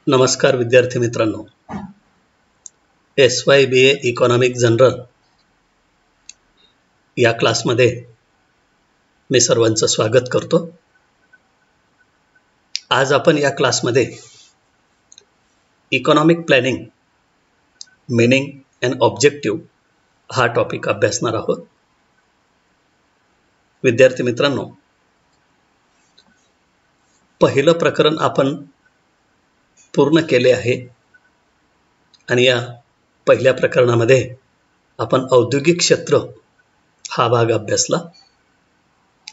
नमस्कार विद्यार्थी मित्रांनो, SYBA इकॉनॉमिक जनरल या क्लासमध्ये मी सर्वांचं स्वागत करतो। आज आपण या क्लासमध्ये economic planning meaning and objective हा टॉपिक अभ्यासणार आहोत। विद्यार्थी मित्रांनो, पहिलं प्रकरण आपण पूर्ण केले आहे आणि या पहिल्या प्रकरणामध्ये आपण औद्योगिक क्षेत्र हा भाग अभ्यासला।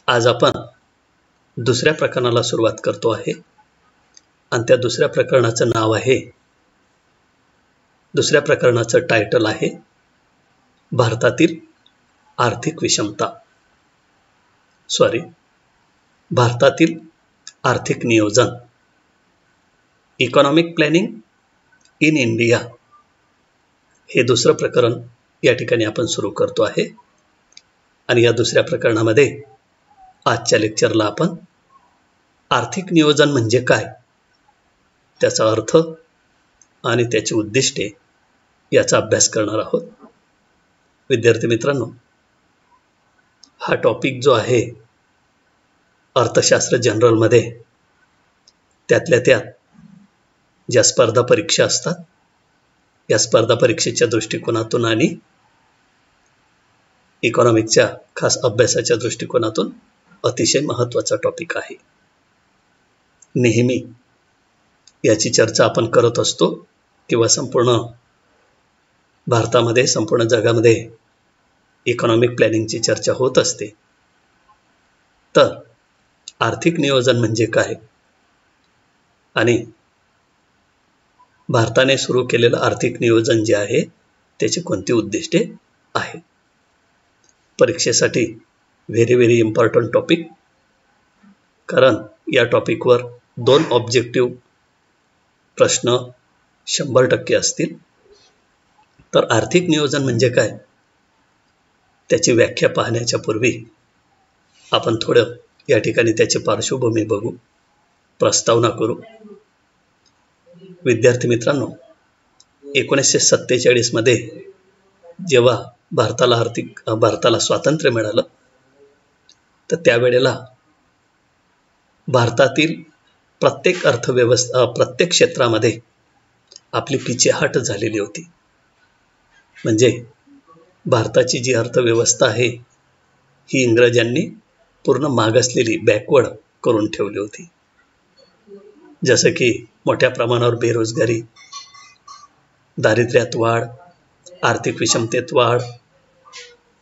आज आपण दुसऱ्या प्रकरणाला सुरुवात करतो आहे आणि त्या दुसऱ्या प्रकरणाचं नाव आहे, दुसऱ्या प्रकरणाचं टायटल आहे भारतातील आर्थिक विषमता, भारतातील आर्थिक नियोजन, इकॉनॉमिक प्लॅनिंग इन इंडिया हे दुसरं प्रकरण या ठिकाणी आपण सुरू करतो आहे। आणि या दुसऱ्या प्रकरणामध्ये आजच्या लेक्चरला आपण आर्थिक नियोजन म्हणजे काय, त्याचा अर्थ आणि त्याची उद्दिष्टे याचा अभ्यास करणार आहोत। विद्यार्थी मित्रांनो, हा टॉपिक जो आहे अर्थशास्त्र जनरलमध्ये त्यातल्या त्यात ज्या स्पर्धा परीक्षा असतात, या स्पर्धा परीक्षेच्या दृष्टिकोनातून आणि इकॉनॉमिकच्या खास अभ्यासाच्या दृष्टिकोनातून अतिशय महत्त्वाचा टॉपिक आहे। नेहमी याची चर्चा आपण करत असतो किंवा संपूर्ण भारतामध्ये, संपूर्ण जगामध्ये इकॉनॉमिक प्लॅनिंगची चर्चा होत असते। तर आर्थिक नियोजन म्हणजे काय आणि भारताने सुरू केलेलं आर्थिक नियोजन जे आहे त्याची कोणती उद्दिष्टे आहेत, परीक्षेसाठी व्हेरी इम्पॉर्टंट टॉपिक, कारण या टॉपिकवर 2 ऑब्जेक्टिव्ह प्रश्न 100% असतील। तर आर्थिक नियोजन म्हणजे काय त्याची व्याख्या पाहण्याच्या पूर्वी आपण थोडं या ठिकाणी त्याची पार्श्वभूमी बघू, प्रस्तावना करू। विद्यार्थी मित्रांनो, 1947 मध्ये जेव्हा भारताला स्वातंत्र्य मिळालं, तर त्यावेळेला भारतातील प्रत्येक प्रत्येक क्षेत्रामध्ये आपली पिछेहाट झालेली होती। म्हणजे भारताची जी अर्थव्यवस्था आहे ही इंग्रजांनी पूर्ण मागासलेली, बॅकवर्ड करून ठेवली होती। जसं की मोठ्या प्रमाणावर बेरोजगारी, दारिद्र्यात वाढ, आर्थिक विषमतेत वाढ,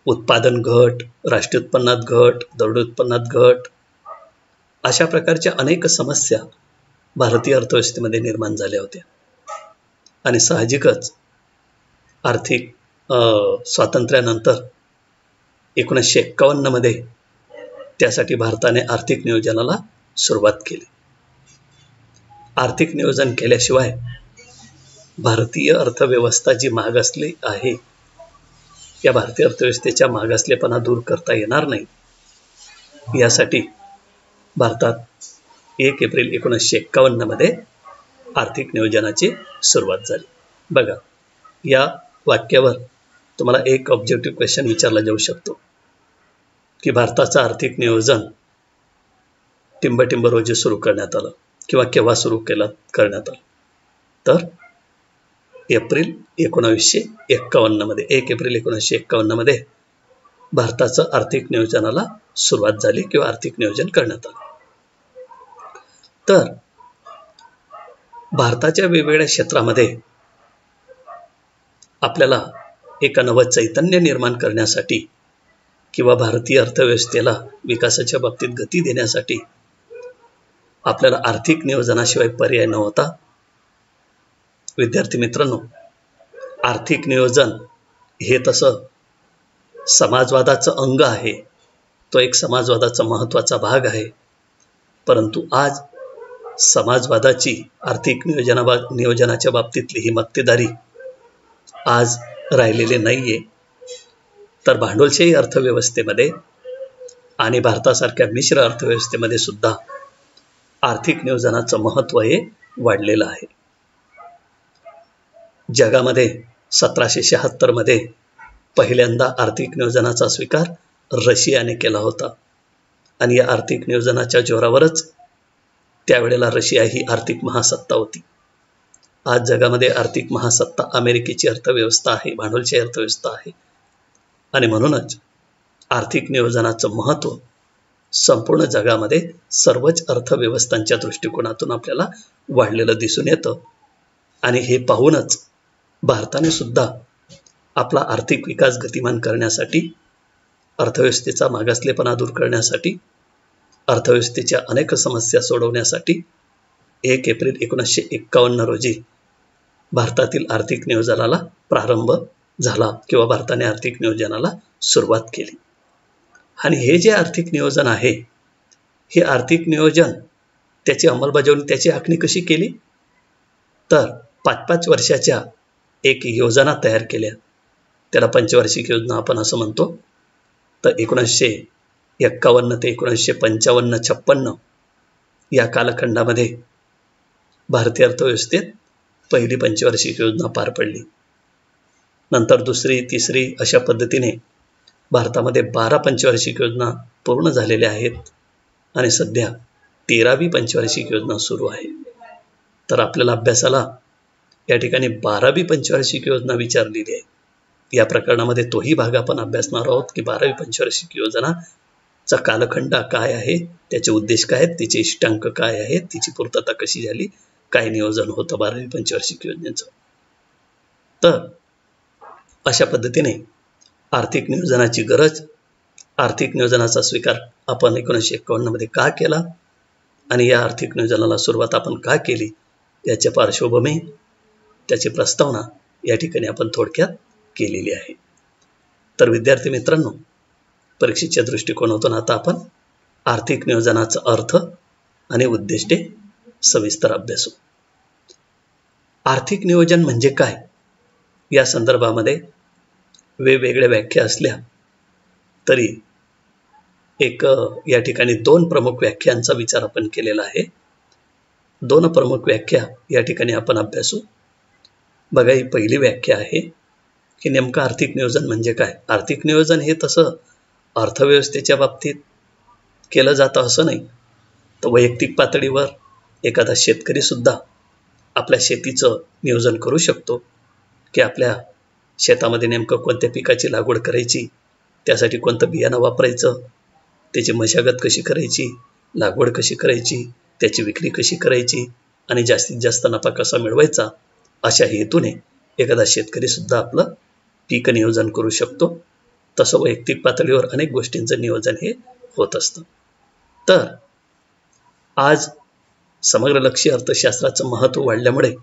उत्पादन घट, राष्ट्रीय उत्पन्नात घट, दरडोई उत्पन्नात घट, अशा प्रकारच्या अनेक समस्या भारतीय अर्थव्यवस्थेमध्ये निर्माण झाल्या होत्या। आणि साहजिकच आर्थिक स्वातंत्र्यानंतर 1951 मध्ये त्यासाठी भारताने आर्थिक नियोजनाला सुरुवात केली। आर्थिक नियोजन केल्याशिवाय भारतीय अर्थव्यवस्था जी मागासली आहे, या भारतीय अर्थव्यवस्थेच्या मागासलेपणा दूर करता येणार नाही। यासाठी भारतात 1 एप्रिल 1951 मध्ये आर्थिक नियोजनाची सुरुवात झाली। बघा, या वाक्यावर तुम्हाला एक ऑब्जेक्टिव्ह क्वेश्चन विचारला जाऊ शकतो की भारताचं आर्थिक नियोजन टिंबटिंब रोजी सुरू करण्यात आलं किंवा केव्हा सुरू करण्यात आलं? तर एप्रिल 1951 मध्ये, 1 एप्रिल 1951 मध्ये भारताचं आर्थिक नियोजनाला सुरुवात झाली किंवा आर्थिक नियोजन करण्यात आलं। तर भारताच्या वेगवेगळ्या क्षेत्रामध्ये आपल्याला एक नवं चैतन्य निर्माण करण्यासाठी किंवा भारतीय अर्थव्यवस्थेला विकासाच्या बाबतीत गती देण्यासाठी आपल्याला आर्थिक नियोजनाशिवाय पर्याय नव्हता। विद्यार्थी मित्रांनो, आर्थिक नियोजन हे तसं समाजवादाचं अंग आहे, तो एक समाजवादाचा महत्त्वाचा भाग आहे। परंतु आज समाजवादाची आर्थिक नियोजनाच्या बाबतीतली ही मक्तेदारी आज राहिलेली नाहीये। तर भांडवलशाही अर्थव्यवस्थेमध्ये आणि भारतासारख्या मिश्र अर्थव्यवस्थेमध्ये सुद्धा आर्थिक नियोजनाचं महत्त्व हे वाढलेलं आहे। जगामध्ये 1776 मध्ये पहिल्यांदा आर्थिक नियोजनाचा स्वीकार रशियाने केला होता आणि या आर्थिक नियोजनाच्या जोरावरच त्यावेळेला रशिया ही आर्थिक महासत्ता होती. आज जगामध्ये आर्थिक महासत्ता अमेरिकेची अर्थव्यवस्था आहे, भांडवलची अर्थव्यवस्था आहे. आणि म्हणूनच आर्थिक नियोजनाचं महत्त्व संपूर्ण जगामध्ये सर्वच अर्थव्यवस्थांच्या दृष्टिकोनातून आपल्याला वाढलेलं दिसून येतं. आणि हे पाहूनच भारताने सुद्धा आपला आर्थिक विकास गतिमान करण्यासाठी, अर्थव्यवस्थेचा मागासलेपणा दूर करण्यासाठी, अर्थव्यवस्थेच्या अनेक समस्या सोडवण्यासाठी 1 एप्रिल 1951 रोजी भारतातील आर्थिक नियोजनाला प्रारंभ झाला किंवा भारताने आर्थिक नियोजनाला सुरुवात केली. आणि हे जे आर्थिक नियोजन आहे, हे आर्थिक नियोजन त्याची अंमलबजावणी, त्याची आखणी कशी केली? तर 5-5 वर्षाच्या एक योजना तयार केल्या. त्याला पंचवार्षिक योजना आपण असं म्हणतो. तर 1951 ते 1955-56 या कालखंडामध्ये भारतीय अर्थव्यवस्थेत पहिली पंचवार्षिक योजना पार पडली. नंतर दुसरी, तिसरी अशा पद्धतीने भारतामध्ये 12 पंचवार्षिक योजना पूर्ण झालेल्या आहेत आणि सध्या 13वी पंचवार्षिक योजना सुरू आहे. तर आपल्याला अभ्यासाला या ठिकाणी 12वी पंचवार्षिक योजना विचारलेली आहे. या प्रकरणामध्ये तोही भाग आपण अभ्यासणार आहोत की 12वी पंचवार्षिक योजनाचा कालखंड काय आहे, त्याचे उद्देश काय आहेत, तिचे इष्टांक काय आहेत, तिची पूर्तता कशी झाली, काय नियोजन होतं 12वी पंचवार्षिक योजनेचं. तर अशा पद्धतीने आर्थिक नियोजनाची गरज, आर्थिक नियोजनाचा स्वीकार आपण 1951 मध्ये का केला आणि या आर्थिक नियोजनाला सुरुवात आपण का केली, याच्या पार्श्वभूमी, त्याची प्रस्तावना या ठिकाणी आपण थोडक्यात केलेली आहे. तर विद्यार्थी मित्रांनो, परीक्षेच्या दृष्टिकोनातून आता आपण आर्थिक नियोजनाचा अर्थ आणि उद्दिष्टे सविस्तर अभ्यासू. आर्थिक नियोजन म्हणजे काय, या संदर्भामध्ये वेगवेगळ्या व्याख्या असल्या तरी एक या ठिकाणी 2 प्रमुख व्याख्यांचा विचार आपण केलेला आहे. 2 प्रमुख व्याख्या या ठिकाणी आपण अभ्यासू. बघा, ही पहिली व्याख्या आहे की नेमकं आर्थिक नियोजन म्हणजे काय. आर्थिक नियोजन हे तसं अर्थव्यवस्थेच्या बाबतीत केलं जातं असं नाही, तर वैयक्तिक पातळीवर एखादा शेतकरी सुद्धा आपल्या शेतीचं नियोजन करू शकतो की आपल्या शेतामध्ये नेमकं कोणत्या पिकाची लागवड करायची, त्यासाठी कोणतं बियाणं वापरायचं, त्याची मशागत कशी करायची, लागवड कशी करायची, त्याची विक्री कशी करायची आणि जास्तीत जास्त नफा कसा मिळवायचा, अशा हेतूने एखादा शेतकरी सुद्धा आपलं पीक नियोजन करू शकतो. तसं वैयक्तिक पातळीवर अनेक गोष्टींचं नियोजन हे होत असतं. तर आज समग्र लक्षी अर्थशास्त्राचं महत्त्व वाढल्यामुळे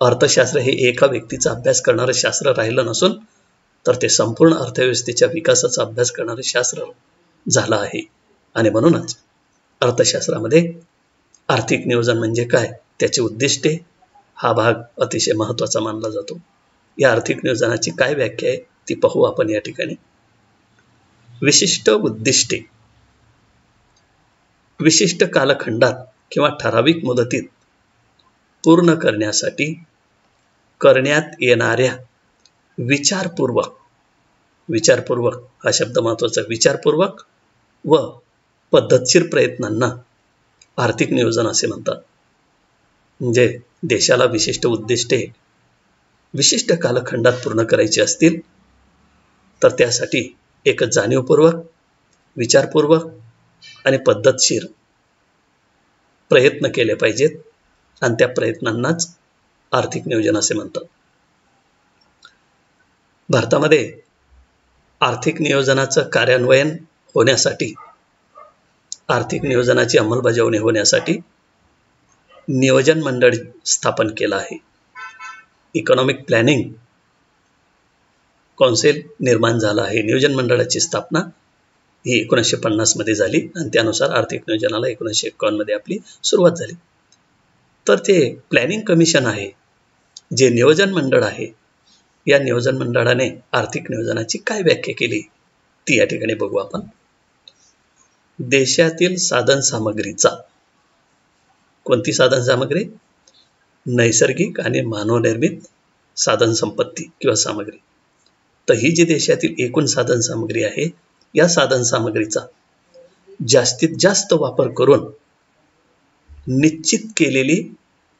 अर्थशास्त्र हे एका व्यक्तीचा अभ्यास करणारं शास्त्र राहिलं नसून तर ते संपूर्ण अर्थव्यवस्थेच्या विकासाचा अभ्यास करणारं शास्त्र झालं आहे. आणि म्हणूनच अर्थशास्त्रामध्ये आर्थिक नियोजन म्हणजे काय, त्याचे उद्दिष्टे, हा भाग अतिशय महत्त्वाचा मानला जातो. या आर्थिक नियोजनाची काय व्याख्या आहे ती पाहू आपण या ठिकाणी. विशिष्ट उद्दिष्टे विशिष्ट कालखंडात किंवा ठराविक मुदतीत पूर्ण करण्यासाठी करण्यात येणाऱ्या विचारपूर्वक हा शब्द महत्त्वाचा, विचारपूर्वक व पद्धतशीर प्रयत्नांना आर्थिक नियोजन असे म्हणतात. म्हणजे देशाला विशिष्ट उद्दिष्टे विशिष्ट कालखंडात पूर्ण करायची असतील तर त्यासाठी एक जाणीवपूर्वक, विचारपूर्वक आणि पद्धतशीर प्रयत्न केले पाहिजेत आणि त्या प्रयत्नांनाच आर्थिक नियोजन असे म्हणतात. भारतामध्ये आर्थिक नियोजनाचं कार्यान्वयन होण्यासाठी, आर्थिक नियोजनाची अंमलबजावणी होण्यासाठी नियोजन मंडळ स्थापन केलं आहे. इकॉनॉमिक प्लॅनिंग कौन्सिल निर्माण झालं आहे. नियोजन मंडळाची स्थापना ही 1950 मध्ये झाली आणि त्यानुसार आर्थिक नियोजनाला 1951 मध्ये आपली सुरुवात झाली. तर ते प्लॅनिंग कमिशन आहे, जे नियोजन मंडळ आहे, या नियोजन मंडळाने आर्थिक नियोजनाची काय व्याख्या केली ती या ठिकाणी बघू आपण. देशातील साधन सामग्रीचा, कोणती साधन सामग्री, नैसर्गिक आणि मानवनिर्मित साधन संपत्ती किंवा सामग्री. तर ही जी देशातील एकूण साधन सामग्री आहे, या साधन सामग्रीचा जास्तीत जास्त वापर करून निश्चित केलेली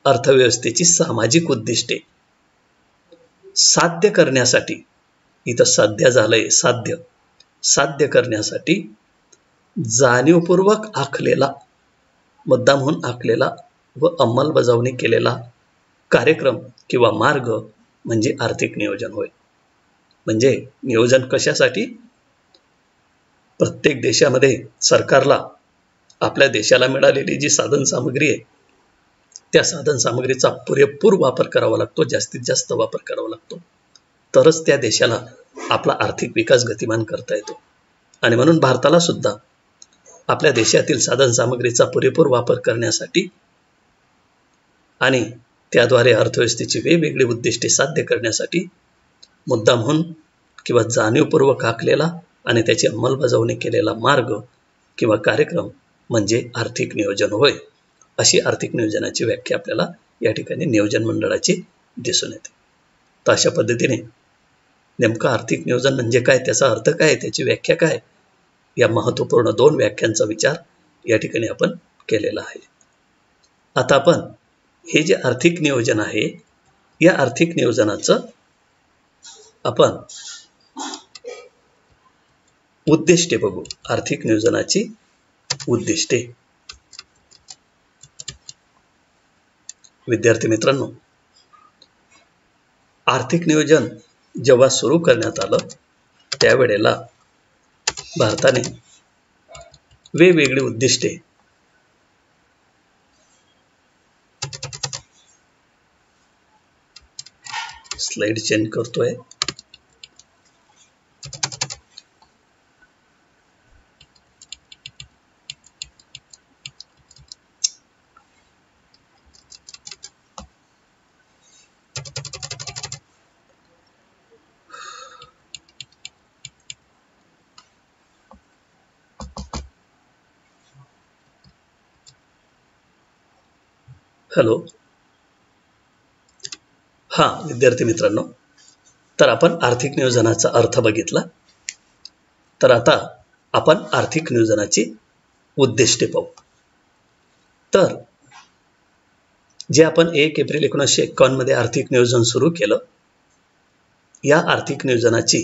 अर्थव्यवस्थेची सामाजिक उद्दिष्टे साध्य करण्यासाठी, इथं साध्य झालंय, साध्य करण्यासाठी जाणीवपूर्वक आखलेला, मुद्दामहून आखलेला व अंमलबजावणी केलेला कार्यक्रम किंवा मार्ग म्हणजे आर्थिक नियोजन होय. म्हणजे नियोजन कशासाठी? प्रत्येक देशामध्ये सरकारला आपल्या देशाला मिळालेली जी साधन सामग्री आहे, त्या साधन सामग्रीचा पुरेपूर वापर करावा लागतो, जास्तीत जास्त वापर करावा लागतो. तरच त्या देशाला आपला आर्थिक विकास गतिमान करता येतो. आणि म्हणून भारताला सुद्धा आपल्या देशातील साधन सामग्रीचा पुरेपूर वापर करण्यासाठी आणि त्याद्वारे अर्थव्यवस्थेची वेगवेगळी उद्दिष्टे साध्य करण्यासाठी मुद्दामहून किंवा जाणीवपूर्वक आखलेला आणि त्याची अंमलबजावणी केलेला मार्ग किंवा कार्यक्रम म्हणजे आर्थिक नियोजन होय. अशी आर्थिक नियोजनाची व्याख्या आपल्याला या ठिकाणी नियोजन मंडळाची दिसून येते. तर अशा पद्धतीने नेमकं आर्थिक नियोजन म्हणजे काय, त्याचा अर्थ काय, त्याची व्याख्या काय, या महत्त्वपूर्ण 2 व्याख्यांचा विचार या ठिकाणी आपण केलेला आहे. आता आपण हे जे आर्थिक नियोजन आहे, या आर्थिक नियोजनाचं आपण उद्दिष्टे बघू. आर्थिक नियोजनाची उद्दिष्टे. विद्यार्थी मित्रांनो, आर्थिक नियोजन जेव्हा सुरू करण्यात आलं त्यावेळेला भारताने वेगवेगळी उद्दिष्टे स्लाइड चेंज करतोय. हॅलो. हा विद्यार्थी मित्रांनो, तर आपण आर्थिक नियोजनाचा अर्थ बघितला. तर आता आपण आर्थिक नियोजनाची उद्दिष्टे पाहू. तर जे आपण 1 एप्रिल 1951 मध्ये आर्थिक नियोजन सुरू केलं, या आर्थिक नियोजनाची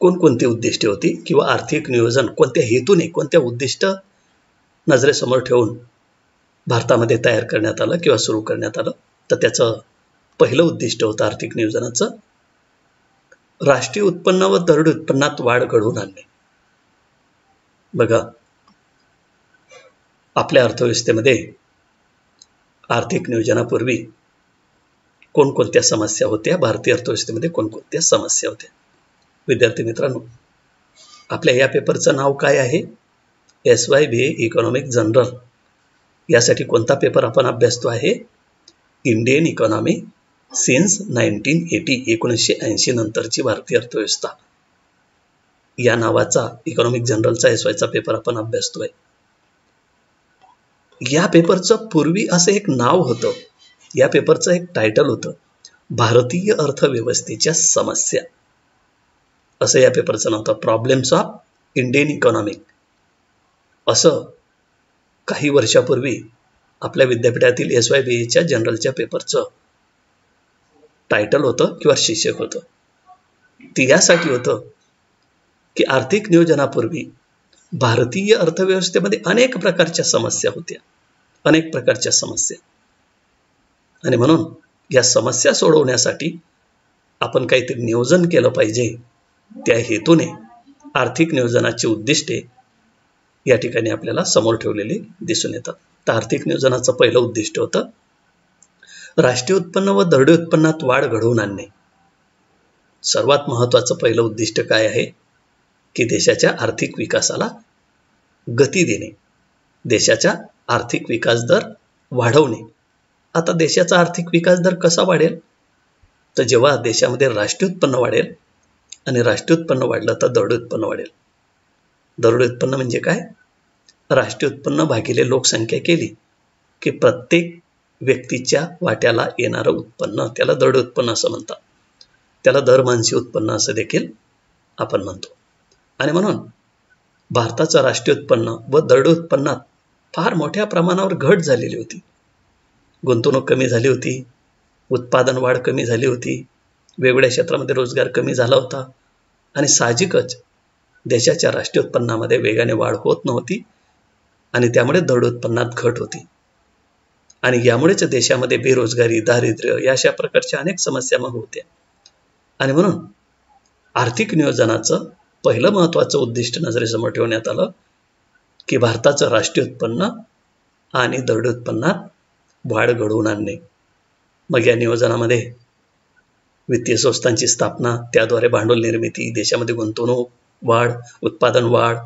कोणकोणती उद्दिष्टे होती किंवा आर्थिक नियोजन कोणत्या हेतूने, कोणत्या उद्दिष्ट नजरेसमोर ठेवून भारतामध्ये तयार करण्यात आलं किंवा सुरू करण्यात आलं. तर त्याचं पहिलं उद्दिष्ट होतं आर्थिक नियोजनाचं राष्ट्रीय उत्पन्न व दरड उत्पन्नात वाढ घडवून आणणे. बघा, आपल्या अर्थव्यवस्थेमध्ये आर्थिक नियोजनापूर्वी कोणकोणत्या समस्या होत्या, भारतीय अर्थव्यवस्थेमध्ये कोणकोणत्या समस्या होत्या. विद्यार्थी मित्रांनो, आपल्या या पेपरचं नाव काय आहे? SYBA economic general. यासाठी कोणता पेपर आपण अभ्यासतो आहे? इंडियन इकॉनॉमी सिन्स 1980, 1980 नंतरची भारतीय अर्थव्यवस्था या नावाचा इकॉनॉमिक जनरलचा SY पेपर आपण अभ्यासतोय. या पेपरचं पूर्वी असं एक नाव होतं, या पेपरचं एक टायटल होतं भारतीय अर्थव्यवस्थेच्या समस्या, असं या पेपरचं नाव होतं. प्रॉब्लेम्स ऑफ इंडियन इकॉनॉमिक, असं काही वर्षापूर्वी आपल्या विद्यापीठातील SYBAच्या जनरलच्या पेपरचं टायटल होतं किंवा शीर्षक होतं. ते यासाठी होतं की आर्थिक नियोजनापूर्वी भारतीय अर्थव्यवस्थेमध्ये अनेक प्रकारच्या समस्या होत्या, अनेक प्रकारच्या समस्या. आणि म्हणून या समस्या सोडवण्यासाठी आपण काहीतरी नियोजन केलं पाहिजे. त्या हेतूने आर्थिक नियोजनाची उद्दिष्टे या ठिकाणी आपल्याला समोर ठेवलेली दिसून येतात. तर आर्थिक नियोजनाचं पहिलं उद्दिष्ट होतं राष्ट्रीय उत्पन्न व दरड उत्पन्नात वाढ घडवून आणणे. सर्वात महत्त्वाचं पहिलं उद्दिष्ट काय आहे की देशाच्या आर्थिक विकासाला गती देणे, देशाचा आर्थिक विकास दर वाढवणे. आता देशाचा आर्थिक विकास दर कसा वाढेल? तर जेव्हा देशामध्ये राष्ट्रीय उत्पन्न वाढेल, आणि राष्ट्रीय उत्पन्न वाढलं तर दरड उत्पन्न वाढेल. दरड उत्पन्न म्हणजे काय? राष्ट्रीय उत्पन्न भागिले लोकसंख्या केली की प्रत्येक व्यक्तीच्या वाट्याला येणारं उत्पन्न, त्याला दर उत्पन्न असं म्हणतात. त्याला दरमानसी उत्पन्न असं देखील आपण म्हणतो. आणि म्हणून भारताचं राष्ट्रीय उत्पन्न व दर उत्पन्नात फार मोठ्या प्रमाणावर घट झालेली होती. गुंतवणूक कमी झाली होती, उत्पादन वाढ कमी झाली होती, वेगवेगळ्या क्षेत्रामध्ये रोजगार कमी झाला होता आणि साहजिकच देशाच्या राष्ट्रीय उत्पन्नामध्ये वेगाने वाढ होत नव्हती आणि त्यामुळे दर उत्पन्नात घट होती. आणि यामुळेच देशामध्ये बेरोजगारी, दारिद्र्य या अशा प्रकारच्या अनेक समस्या मग होत्या. आणि म्हणून आर्थिक नियोजनाचं पहिलं महत्त्वाचं उद्दिष्ट नजरेसमोर ठेवण्यात आलं की भारताचं राष्ट्रीय उत्पन्न आणि दर उत्पन्नात वाढ घडवून आणणे. मग या नियोजनामध्ये वित्तीय संस्थांची स्थापना, त्याद्वारे भांडवल निर्मिती, देशामध्ये गुंतवणूक वाढ, उत्पादन वाढ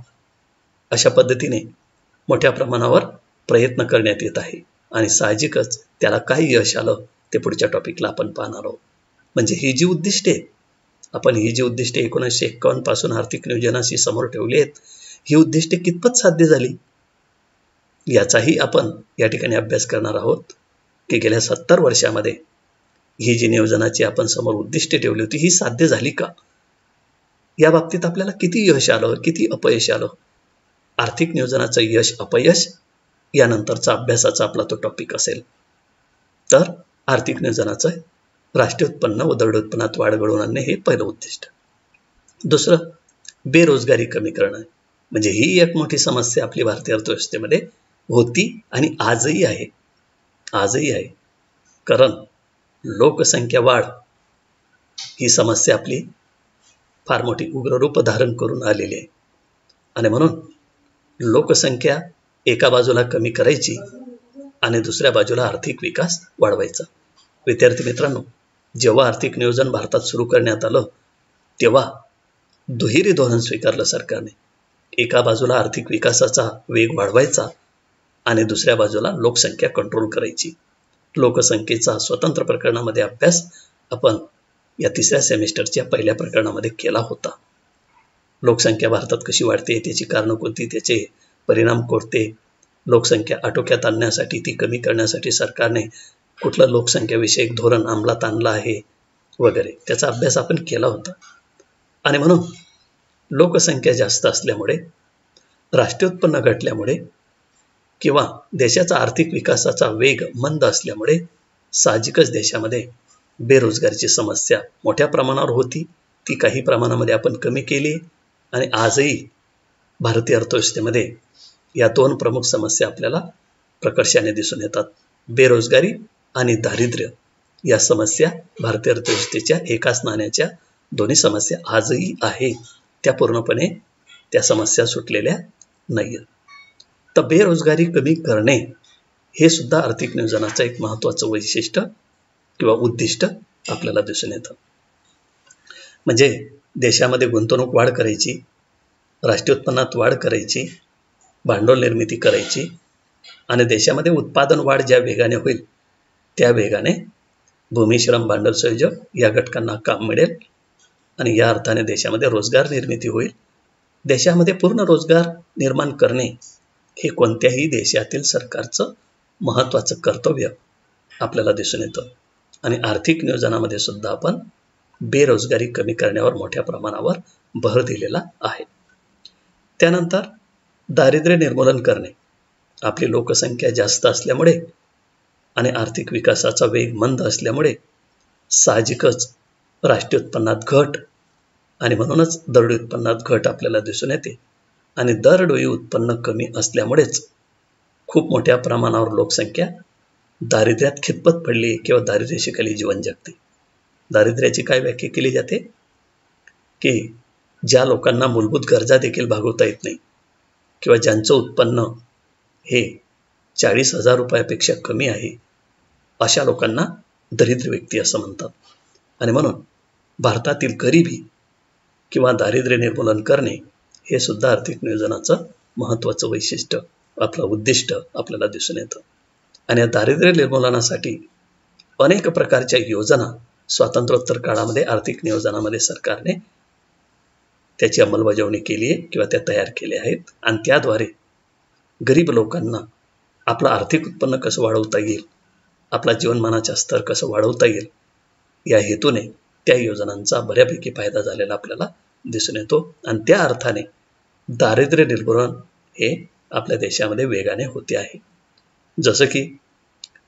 अशा पद्धतीने मोठ्या प्रमाणावर प्रयत्न करण्यात येत आहे. आणि साहजिकच त्याला काय यश आलं ते पुढच्या टॉपिकला आपण पाहणार आहोत. म्हणजे ही जी उद्दिष्टे आपण 1951 पासून आर्थिक नियोजनाशी समोर ठेवली आहेत, ही उद्दिष्टे कितपत साध्य झाली याचाही आपण या ठिकाणी अभ्यास करणार आहोत की गेल्या 70 वर्षामध्ये ही जी नियोजनाची आपण समोर उद्दिष्टे ठेवली होती ही साध्य झाली का, या बाबतीत आपल्याला किती यश आलं, किती अपयश आलं. आर्थिक नियोजनाचं यश अपयश यानंतरचा अभ्यासाचा आपला तो टॉपिक असेल. तर आर्थिक नियोजनाचं राष्ट्रीय उत्पन्न व दर उत्पन्नात वाढ घडवून आणणे हे पहिलं उद्दिष्ट. दुसरं, बेरोजगारी कमी करणं. म्हणजे ही एक मोठी समस्या आपली भारतीय अर्थव्यवस्थेमध्ये होती आणि आजही आहे. कारण लोकसंख्या वाढ ही समस्या आपली फार मोठी उग्र रूप धारण करून आलेली आहे. आणि म्हणून लोकसंख्या एका बाजूला कमी करायची आणि दुसऱ्या बाजूला आर्थिक विकास वाढवायचा. विद्यार्थी मित्रांनो, जेव्हा आर्थिक नियोजन भारतात सुरू करण्यात आलं तेव्हा दुहेरी धोरण स्वीकारलं सरकारने. एका बाजूला आर्थिक विकासाचा वेग वाढवायचा आणि दुसऱ्या बाजूला लोकसंख्या कंट्रोल करायची. लोकसंख्येचा स्वतंत्र प्रकरणामध्ये अभ्यास आपण या 3ऱ्या सेमिस्टरच्या पहिल्या प्रकरणामध्ये केला होता. लोकसंख्या भारतात कशी वाढते, त्याची कारणं कोणती, त्याचे परिणाम कोणते, लोकसंख्या आटोक्यात आणण्यासाठी, ती कमी करण्यासाठी सरकारने कुठलं लोकसंख्याविषयक धोरण अंमलात आणलं आहे वगैरे, त्याचा अभ्यास आपण केला होता. आणि म्हणून लोकसंख्या जास्त असल्यामुळे, राष्ट्रीय उत्पन्न घटल्यामुळे किंवा देशाचा आर्थिक विकासाचा वेग मंद असल्यामुळे साहजिकच देशामध्ये बेरोजगारीची समस्या मोठ्या प्रमाणावर होती. ती काही प्रमाणामध्ये आपण कमी केली आणि आजही भारतीय अर्थव्यवस्थेमध्ये या 2 प्रमुख समस्या आपल्याला प्रकर्षाने दिसून येतात. बेरोजगारी आणि दारिद्र्य या समस्या भारतीय अर्थव्यवस्थेच्या एकाच नाण्याच्या दोन्ही समस्या आजही आहे. त्या पूर्णपणे त्या समस्या सुटलेल्या नाहीत. तर बेरोजगारी कमी करणे हे सुद्धा आर्थिक नियोजनाचं एक महत्त्वाचं वैशिष्ट्य किंवा उद्दिष्ट आपल्याला दिसून येतं. म्हणजे देशामध्ये गुंतवणूक वाढ करायची, राष्ट्रीय उत्पन्नात वाढ करायची, भांडवल निर्मिती करायची आणि देशामध्ये उत्पादन वाढ ज्या वेगाने होईल त्या वेगाने भूमी, श्रम, भांडवल संयोजक या घटकांना काम मिळेल आणि या अर्थाने देशामध्ये रोजगार निर्मिती होईल. देशामध्ये पूर्ण रोजगार निर्माण करणे हे कोणत्याही देशातील सरकारचं महत्त्वाचं कर्तव्य आपल्याला दिसून येतं. आणि आर्थिक नियोजनामध्ये सुद्धा आपण बेरोजगारी कमी करण्यावर मोठ्या प्रमाणावर भर दिलेला आहे. त्यानंतर दारिद्र्य निर्मूलन करणे. आपली लोकसंख्या जास्त असल्यामुळे आणि आर्थिक विकासाचा वेग मंद असल्यामुळे साहजिकच राष्ट्रीय उत्पन्नात घट आणि म्हणूनच दरडोई उत्पन्नात घट आपल्याला दिसून येते. आणि दरडोई उत्पन्न कमी असल्यामुळेच खूप मोठ्या प्रमाणावर लोकसंख्या दारिद्र्यात खितपत पडली किंवा दारिद्र्याशी जीवन जगते. दारिद्र्याची काय व्याख्या केली जाते की ज्या लोकांना मूलभूत गरजा देखील भागवता येत नाही किंवा ज्यांचं उत्पन्न हे 40,000 रुपयापेक्षा कमी आहे, अशा लोकांना दरिद्र व्यक्ती असं म्हणतात. आणि म्हणून भारतातील गरिबी किंवा दारिद्र्य निर्मूलन करणे हे सुद्धा आर्थिक नियोजनाचं महत्त्वाचं वैशिष्ट्य, आपलं उद्दिष्ट आपल्याला दिसून येतं. आणि या दारिद्र्य निर्मूलनासाठी अनेक प्रकारच्या योजना स्वातंत्र्योत्तर काळामध्ये आर्थिक नियोजनामध्ये सरकारने त्याची अंमलबजावणी केली आहे किंवा त्या तयार केल्या आहेत. आणि त्याद्वारे गरीब लोकांना आपलं आर्थिक उत्पन्न कसं वाढवता येईल आपला जीवनमानाचा स्तर कसं वाढवता येईल या हेतूने त्या योजनांचा बऱ्यापैकी फायदा झालेला आपल्याला दिसून येतो आणि त्या अर्थाने दारिद्र्य निर्मूलन हे आपल्या देशामध्ये वेगाने होते आहे. जसं की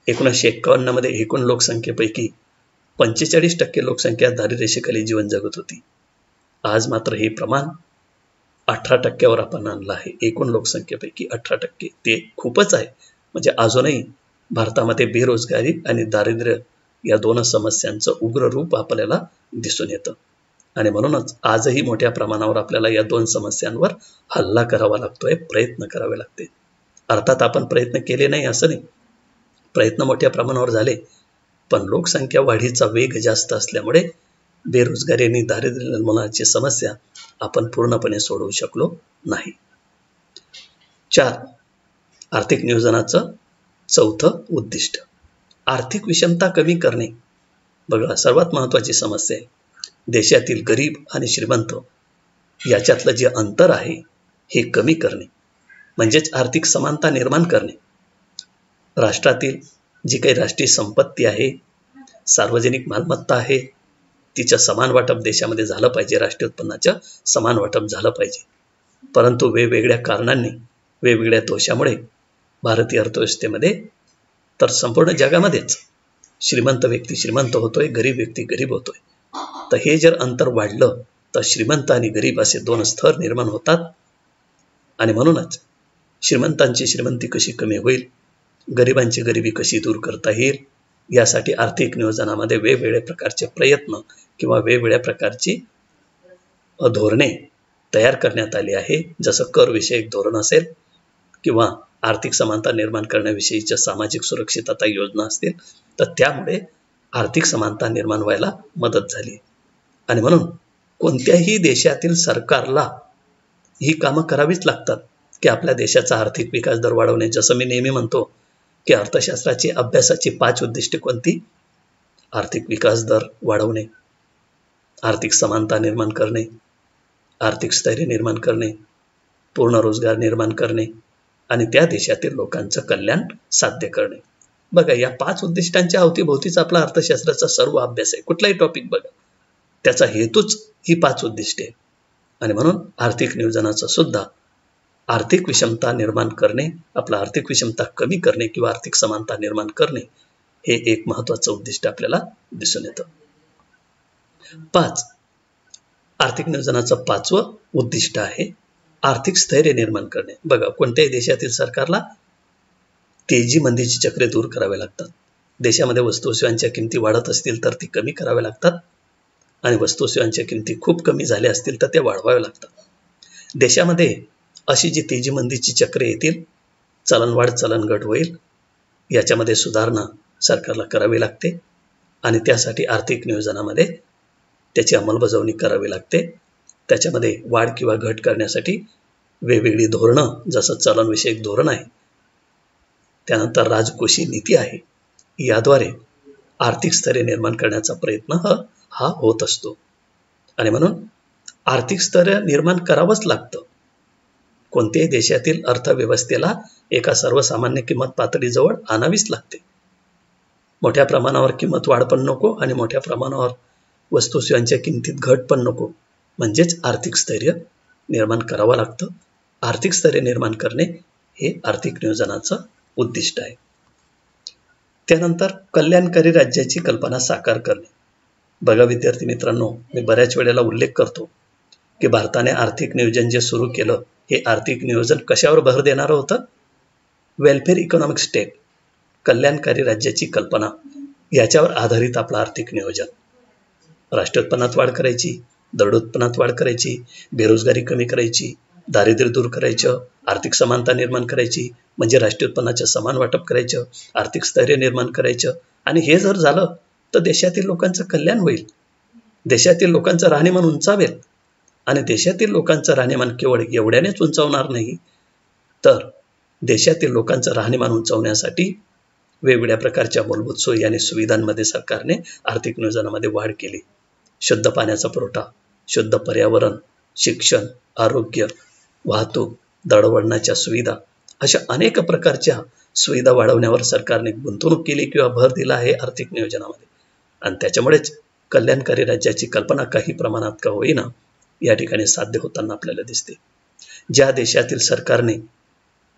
1951 मध्ये एकूण लोकसंख्येपैकी 45% लोकसंख्या दारिद्र्यरेषेखाली जीवन जगत होती. आज मात्र हे प्रमाण 18% आपण आणलं आहे. एकूण लोकसंख्येपैकी 18% ते खूपच आहे. म्हणजे अजूनही भारतामध्ये बेरोजगारी आणि दारिद्र्य या दोन समस्यांचं उग्र रूप आपल्याला दिसून येतं आणि म्हणूनच आजही मोठ्या प्रमाणावर आपल्याला या दोन समस्यांवर हल्ला करावा लागतोय, प्रयत्न करावे लागते. अर्थात आपण प्रयत्न केले नाही असं नाही, प्रयत्न मोठ्या प्रमाणावर झाले, पण लोकसंख्या वाढीचा वेग जास्त असल्यामुळे बेरोजगारी आणि दारिद्र्य निर्मूलनाची समस्या आपण पूर्णपणे सोडवू शकलो नाही. 4. आर्थिक नियोजनाचं चौथं उद्दिष्ट आर्थिक विषमता कमी करणे. बघा, सर्वात महत्वाची समस्या आहे. देशातील गरीब आणि श्रीमंत याच्यातलं जे अंतर आहे हे कमी करणे, म्हणजेच आर्थिक समानता निर्माण करणे. राष्ट्रातील जी काही राष्ट्रीय संपत्ती आहे, सार्वजनिक मालमत्ता आहे, तिचं समान वाटप देशामध्ये झालं पाहिजे, राष्ट्रीय उत्पन्नाचं समान वाटप झालं पाहिजे. परंतु वेगवेगळ्या कारणांनी, वेगवेगळ्या दोषामुळे भारतीय अर्थव्यवस्थेमध्ये तर संपूर्ण जगामध्येच श्रीमंत व्यक्ती श्रीमंत होतोय, गरीब व्यक्ती गरीब होतोय. तर हे जर अंतर वाढलं तर श्रीमंत आणि गरीब असे दोन स्तर निर्माण होतात आणि म्हणूनच श्रीमंतांची श्रीमंती कशी कमी होईल, गरिबांची गरिबी कशी दूर करता येईल, यासाठी आर्थिक नियोजनामध्ये वेगवेगळ्या प्रकारचे प्रयत्न किंवा वेगवेगळ्या प्रकारची धोरणे तयार करण्यात आली आहे. जसं कर विषयक धोरण असेल किंवा आर्थिक समानता निर्माण करण्याविषयीच्या सामाजिक सुरक्षितता योजना असतील, तर त्यामुळे आर्थिक समानता निर्माण व्हायला मदत झाली. आणि म्हणून कोणत्याही देशातील सरकारला ही कामं करावीच लागतात की आपल्या देशाचा आर्थिक विकास दर वाढवणे. जसं मी नेहमी म्हणतो की अर्थशास्त्राची अभ्यासाची 5 उद्दिष्टे कोणती? आर्थिक विकास दर वाढवणे, आर्थिक समानता निर्माण करणे, आर्थिक स्थैर्य निर्माण करणे, पूर्ण रोजगार निर्माण करणे आणि त्या देशातील लोकांचं कल्याण साध्य करणे. बघा, या 5 उद्दिष्टांच्या अवतीभोवतीच आपला अर्थशास्त्राचा सर्व अभ्यास आहे. कुठलाही टॉपिक बघा, त्याचा हेतूच ही 5 उद्दिष्टे. आणि म्हणून आर्थिक नियोजनाचं सुद्धा आर्थिक विषमता निर्माण करणे, आपला आर्थिक विषमता कमी करणे किंवा आर्थिक समानता निर्माण करणे हे एक महत्वाचं उद्दिष्ट आपल्याला दिसून येतं. 5. आर्थिक नियोजनाचं 5वं उद्दिष्ट आहे आर्थिक स्थैर्य निर्माण करणे. बघा, कोणत्याही देशातील सरकारला तेजी मंदीची चक्रे दूर करावे लागतात. देशामध्ये वस्तू सेवांच्या किमती वाढत असतील तर ती कमी कराव्या लागतात आणि वस्तू सेवांच्या किमती खूप कमी झाल्या असतील तर त्या वाढवाव्या लागतात. देशामध्ये अशी जी तेजी मंदीची चक्रे येतील, चलनवाढ चलनघट होईल, याच्यामध्ये सुधारणा सरकारला करावी लागते आणि त्यासाठी आर्थिक नियोजनामध्ये त्याची अंमलबजावणी करावी लागते. त्याच्यामध्ये वाढ किंवा घट करण्यासाठी वेगवेगळी धोरणं, जसं चलनविषयक धोरण आहे, त्यानंतर राजकोषीय नीती आहे, याद्वारे आर्थिक स्थैर्य निर्माण करण्याचा प्रयत्न हा होत असतो. आणि म्हणून आर्थिक स्थैर्य निर्माण करावंच लागतं. कोणत्याही देशातील अर्थव्यवस्थेला एका सर्वसामान्य किंमत पातळीजवळ आणावीच लागते. मोठ्या प्रमाणावर किंमत वाढ पण नको आणि मोठ्या प्रमाणावर वस्तू सेवांच्या किमतीत घट पण नको. म्हणजेच आर्थिक स्थैर्य निर्माण करावं लागतं. आर्थिक स्थैर्य निर्माण करणे हे आर्थिक नियोजनाचं उद्दिष्ट आहे. त्यानंतर कल्याणकारी राज्याची कल्पना साकार करणे. बघा विद्यार्थी मित्रांनो, मी बऱ्याच वेळेला उल्लेख करतो की भारताने आर्थिक नियोजन जे सुरू केलं, हे आर्थिक नियोजन कशावर भर देणारं होतं? वेलफेअर इकॉनॉमिक स्टेट, कल्याणकारी राज्याची कल्पना, याच्यावर आधारित आपलं आर्थिक नियोजन. राष्ट्रीय उत्पन्नात वाढ करायची, दरड उत्पन्नात वाढ करायची, बेरोजगारी कमी करायची, दारिद्र्य दूर करायचं, आर्थिक समानता निर्माण करायची, म्हणजे राष्ट्रीय उत्पन्नाचं समान वाटप करायचं, आर्थिक स्थैर्य निर्माण करायचं. आणि हे जर झालं तर देशातील लोकांचं कल्याण होईल, देशातील लोकांचं राहणीमान उंचावेल. आणि देशातील लोकांचं राहणीमान केवळ एवढ्यानेच उंचावणार नाही, तर देशातील लोकांचं राहणीमान उंचावण्यासाठी वेगवेगळ्या प्रकारच्या मूलभूत सोयी आणि सुविधांमध्ये सरकारने आर्थिक नियोजनामध्ये वाढ केली. शुद्ध पाण्याचा पुरवठा, शुद्ध पर्यावरण, शिक्षण, आरोग्य, वाहतूक, दळणवळणाच्या सुविधा, अशा अनेक प्रकारच्या सुविधा वाढवण्यावर सरकारने गुंतवणूक केली किंवा भर दिला आहे आर्थिक नियोजनामध्ये, आणि त्याच्यामुळेच कल्याणकारी राज्याची कल्पना काही प्रमाणात का होईना या ठिकाणी साध्य होताना आपल्याला दिसते. ज्या देशातील सरकारने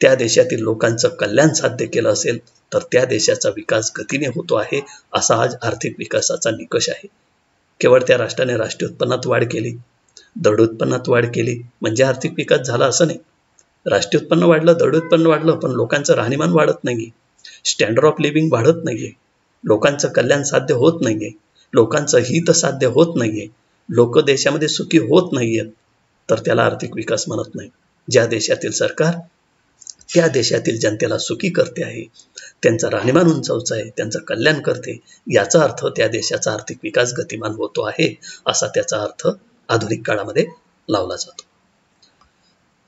त्या देशातील लोकांचं कल्याण साध्य केलं असेल तर त्या देशाचा विकास गतीने होतो आहे, असा आज आर्थिक विकासाचा निकष आहे. केवळ त्या राष्ट्राने राष्ट्रीय उत्पन्नात वाढ केली, दरड उत्पन्नात वाढ केली म्हणजे आर्थिक विकास झाला असं नाही. राष्ट्रीय उत्पन्न वाढलं, दरड उत्पन्न वाढलं, पण लोकांचं राहणीमान वाढत नाहीये, स्टँडर्ड ऑफ लिव्हिंग वाढत नाहीये, लोकांचं कल्याण साध्य होत नाहीये, लोकांचं हित साध्य होत नाहीये, लोक देशामध्ये सुखी होत नाहीयेत, तर त्याला आर्थिक विकास म्हणत नाही. ज्या देशातील सरकार त्या देशातील जनतेला सुखी करते आहे, त्यांचं राहणीमान उंचावचं आहे, त्यांचं कल्याण करते, याचा अर्थ त्या देशाचा आर्थिक विकास गतिमान होतो आहे, असा त्याचा अर्थ आधुनिक काळामध्ये लावला जातो.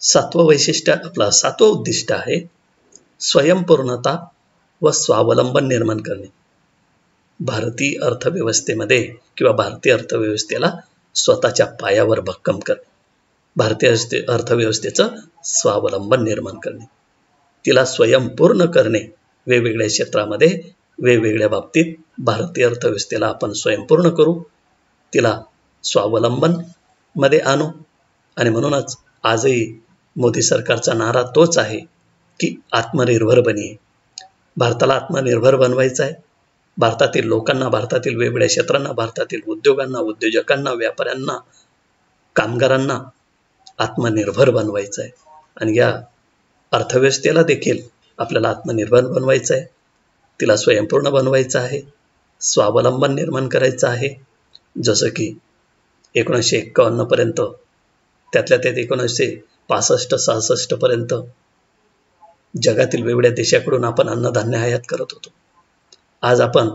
सातवं उद्दिष्ट आहे स्वयंपूर्णता व स्वावलंबन निर्माण करणे. भारतीय अर्थव्यवस्थेमध्ये किंवा भारतीय अर्थव्यवस्थेला स्वतःच्या पायावर भक्कम करणे, भारतीय अर्थव्यवस्थेचं स्वावलंबन निर्माण करणे, तिला स्वयंपूर्ण करणे. वेगवेगळ्या क्षेत्रामध्ये वेगवेगळ्या बाबतीत भारतीय अर्थव्यवस्थेला आपण स्वयंपूर्ण करू, तिला स्वावलंबन मध्ये आणू. आणि म्हणूनच आजही मोदी सरकारचा नारा तोच आहे की आत्मनिर्भर बनिये. भारताला आत्मनिर्भर बनवायचं आहे. भारतातील लोकांना, भारतातील वेगवेगळ्या क्षेत्रांना, भारतातील उद्योगांना, उद्योजकांना, व्यापाऱ्यांना, कामगारांना आत्मनिर्भर बनवायचं आहे. आणि या अर्थव्यवस्थेला देखील आपल्याला आत्मनिर्भर बनवायचं आहे, तिला स्वयंपूर्ण बनवायचं आहे, स्वावलंबन निर्माण करायचं आहे. जसं की 1951 पर्यंत, त्यातल्या त्यात 1965-66 पर्यंत जगातील वेगवेगळ्या देशाकडून आपण अन्नधान्य आयात करत होतो. आज आपण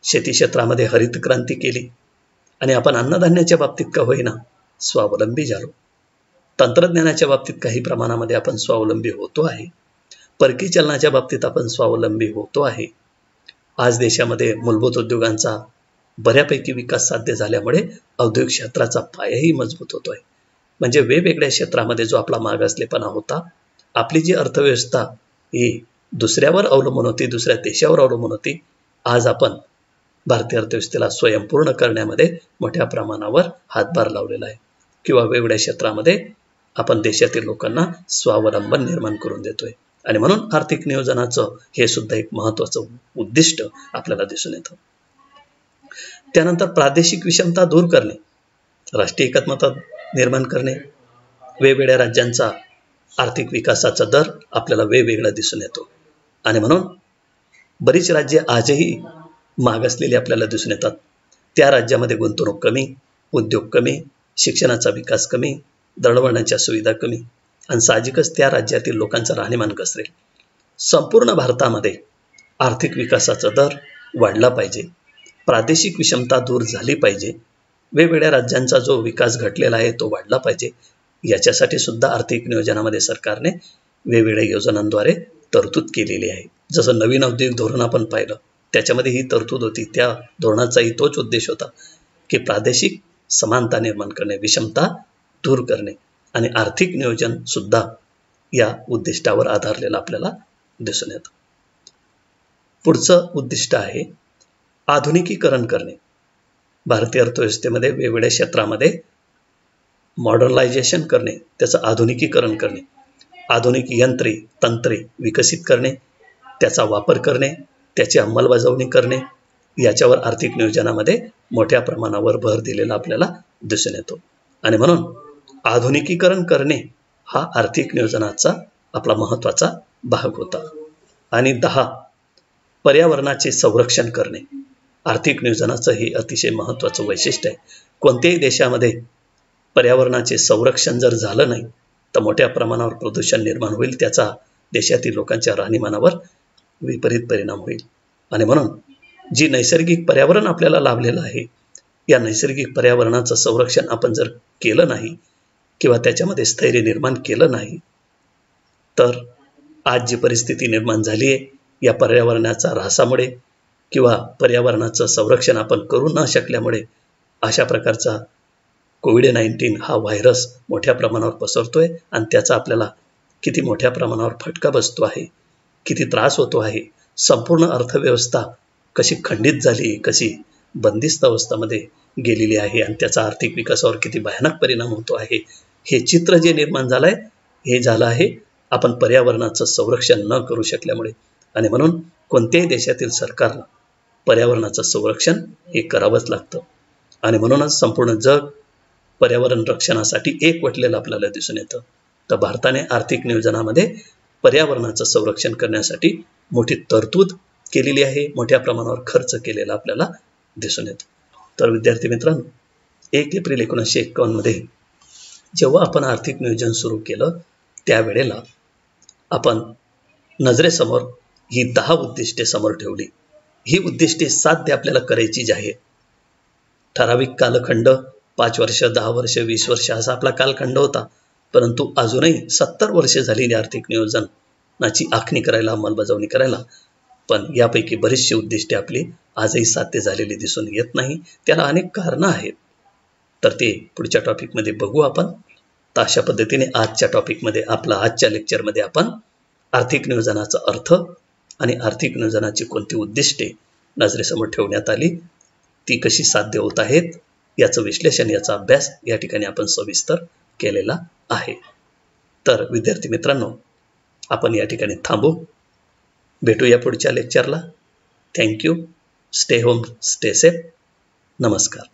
शेती क्षेत्रामध्ये हरित क्रांती केली आणि आपण अन्नधान्याच्या बाबतीत का होईना स्वावलंबी झालो. तंत्रज्ञानाच्या बाबतीत काही प्रमाणामध्ये आपण स्वावलंबी होतो आहे, परकीय चलनाच्या बाबतीत आपण स्वावलंबी होतो आहे. आज देशामध्ये मूलभूत उद्योगांचा बऱ्यापैकी विकास साध्य झाल्यामुळे औद्योगिक क्षेत्राचा पायाही मजबूत होतो आहे. म्हणजे वेगवेगळ्या क्षेत्रामध्ये जो आपला मागासलेपणा होता, आपली जी अर्थव्यवस्था ही दुसऱ्यावर अवलंबून होती, दुसऱ्या देशावर अवलंबून होती, आज आपण भारतीय अर्थव्यवस्थेला स्वयंपूर्ण करण्यामध्ये मोठ्या प्रमाणावर हातभार लावलेला आहे किंवा वेगवेगळ्या क्षेत्रामध्ये आपण देशातील लोकांना स्वावलंबन निर्माण करून देतोय. आणि म्हणून आर्थिक नियोजनाचं हे सुद्धा एक महत्त्वाचं उद्दिष्ट आपल्याला दिसून येतं. त्यानंतर प्रादेशिक विषमता दूर करणे, राष्ट्रीय एकात्मता निर्माण करणे. वेगवेगळ्या राज्यांचा आर्थिक विकासाचा दर आपल्याला वेगवेगळा दिसून येतो आणि म्हणून बरीच राज्ये आजही मागासलेली आपल्याला दिसून येतात. त्या राज्यामध्ये गुंतवणूक कमी, उद्योग कमी, शिक्षणाचा विकास कमी, दळणवळणाच्या सुविधा कमी आणि साहजिकच त्या राज्यातील लोकांचं राहणीमान घसरेल. संपूर्ण भारतामध्ये आर्थिक विकासाचा दर वाढला पाहिजे, प्रादेशिक विषमता दूर झाली पाहिजे, वेगवेगळ्या राज्यांचा जो विकास घटलेला आहे तो वाढला पाहिजे. याच्यासाठी सुद्धा आर्थिक नियोजनामध्ये सरकारने वेगवेगळ्या योजनांद्वारे तरतूद केलेली आहे. जसं नवीन औद्योगिक धोरण आपण पाहिलं, त्याच्यामध्ये ही तरतूद होती. त्या धोरणाचाही तोच उद्देश होता की प्रादेशिक समानता निर्माण करणे, विषमता दूर करणे आणि आर्थिक नियोजन सुद्धा या उद्दिष्टावर आधारलेलं आपल्याला दिसून येतं. पुढचं उद्दिष्ट आहे आधुनिकीकरण करणे. भारतीय अर्थव्यवस्थेमध्ये वेगवेगळ्या क्षेत्रामध्ये मॉडर्नायझेशन करणे, त्याचं आधुनिकीकरण करणे, आधुनिक यंत्रे तंत्रे विकसित करणे, त्याचा वापर करणे, त्याची अंमलबजावणी करणे, याच्यावर आर्थिक नियोजनामध्ये मोठ्या प्रमाणावर भर दिलेला आपल्याला दिसून येतो. आणि म्हणून आधुनिकीकरण करणे हा आर्थिक नियोजनाचा आपला महत्त्वाचा भाग होता. आणि 10 पर्यावरणाचे संरक्षण करणे. आर्थिक नियोजनाचं हे अतिशय महत्त्वाचं वैशिष्ट्य आहे. कोणत्याही देशामध्ये पर्यावरणाचे संरक्षण जर झालं नाही तर मोठ्या प्रमाणावर प्रदूषण निर्माण होईल, त्याचा देशातील लोकांच्या राहणीमानावर विपरीत परिणाम होईल. आणि म्हणून जी नैसर्गिक पर्यावरण आपल्याला लाभलेलं आहे, या नैसर्गिक पर्यावरणाचं संरक्षण आपण जर केलं नाही किंवा त्याच्यामध्ये स्थैर्य निर्माण केलं नाही तर आज जी परिस्थिती निर्माण झाली आहे या पर्यावरणाच्या ऱ्हासामुळे किंवा पर्यावरणाचं संरक्षण आपण करू न शकल्यामुळे अशा प्रकारचा कोविड-19 हा व्हायरस मोठ्या प्रमाणावर पसरतोय आणि त्याचा आपल्याला किती मोठ्या प्रमाणावर फटका बसतो आहे किती त्रास होतो आहे, संपूर्ण अर्थव्यवस्था कशी खंडित झाली, कशी बंदिस्त अवस्थेमध्ये गेलेली आहे आणि त्याचा आर्थिक विकासावर किती भयानक परिणाम होतो आहे, हे चित्र जे निर्माण झालंय हे झालं आहे आपण पर्यावरणाचं संरक्षण न करू शकल्यामुळे. आणि म्हणून कोणत्याही देशातील सरकारला पर्यावरणाचं संरक्षण हे करावंच लागतं. आणि म्हणूनच संपूर्ण जग पर्यावरण रक्षणासाठी एकवटलेलं आपल्याला दिसून येतं. तर भारताने आर्थिक नियोजनामध्ये पर्यावरणाचं संरक्षण करण्यासाठी मोठी तरतूद केलेली आहे, मोठ्या प्रमाणावर खर्च केलेला आपल्याला दिसून येतो. तर विद्यार्थी मित्रांनो, 1 एप्रिल 1951 मध्ये जेव्हा आपण आर्थिक नियोजन सुरू केलं त्यावेळेला आपण नजरेसमोर ही 10 उद्दिष्टे समोर ठेवली. ही उद्दिष्टे साध्य आपल्याला करायची जी आहे. ठराविक कालखंड 5 वर्ष, 10 वर्ष, 20 वर्ष असा आपला कालखंड होता. परंतु अजूनही 70 वर्षे झालेली आर्थिक नियोजनाची आखणी करायला, अंमलबजावणी करायला. पण यापैकी बरीचशी उद्दिष्टे आपली आजही साध्य झालेली दिसून येत नाही. त्याला अनेक कारणं आहेत. तर ते पुढच्या टॉपिकमध्ये बघू आपण. तर अशा पद्धतीने आजच्या लेक्चरमध्ये आपण आर्थिक नियोजनाचा अर्थ आणि आर्थिक नियोजनाची कोणती उद्दिष्टे नजरेसमोर ठेवण्यात आली, ती कशी साध्य होत आहेत, याचं विश्लेषण, याचा अभ्यास या ठिकाणी आपण सविस्तर केलेला आहे. तर विद्यार्थी मित्रांनो, आपण या ठिकाणी थांबू. भेटूया पुढच्या लेक्चरला. Thank you. Stay home, stay safe. नमस्कार.